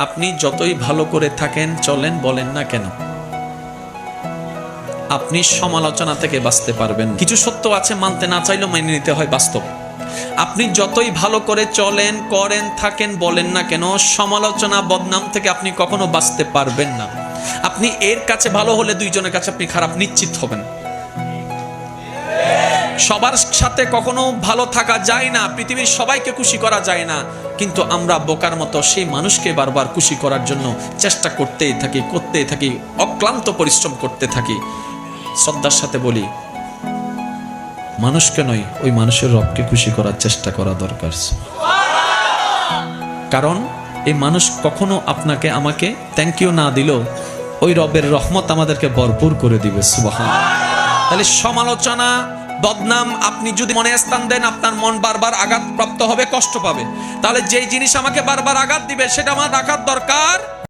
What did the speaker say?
আপনি যতই ভালো করে থাকেন চলেন বলেন না কেন, আপনি সমালোচনা থেকে বাঁচতে পারবেন। কিছু সত্য আছে মানতে না চাইলেও মেনে নিতে হয়, বাস্তব। আপনি যতই ভালো করে চলেন, করেন, থাকেন, বলেন না কেন, সমালোচনা, বদনাম থেকে আপনি কখনো বাঁচতে পারবেন না। আপনি এর কাছে ভালো হলে দুইজনের কাছে আপনি খারাপ নিশ্চিত হবেন। সবার সাথে কখনো ভালো থাকা যায় না, পৃথিবীর সবাইকে খুশি করা যায় না, কিন্তু আমরা বোকার মতো সেই মানুষকে বারবার খুশি করার জন্য চেষ্টা করতেই থাকি, অক্লান্ত পরিশ্রম করতে থাকি। শ্রদ্ধার সাথে বলি, মানুষকে নয়, ওই মানুষের রবকে খুশি করার চেষ্টা করা দরকার। কারণ এই মানুষ কখনো আপনাকে আমাকে থ্যাংক ইউ না দিলেও ওই রবের রহমত আমাদেরকে ভরপুর করে দিবে। সুবহানাল্লাহ। তাহলে সমালোচনা, বদনাম আপনি যদি মনে স্থান দেন, আপনার মন বারবার আঘাতপ্রাপ্ত হবে, কষ্ট পাবে। তাহলে যেই জিনিস আমাকে বারবার আঘাত দিবে সেটা আমার রাখার দরকার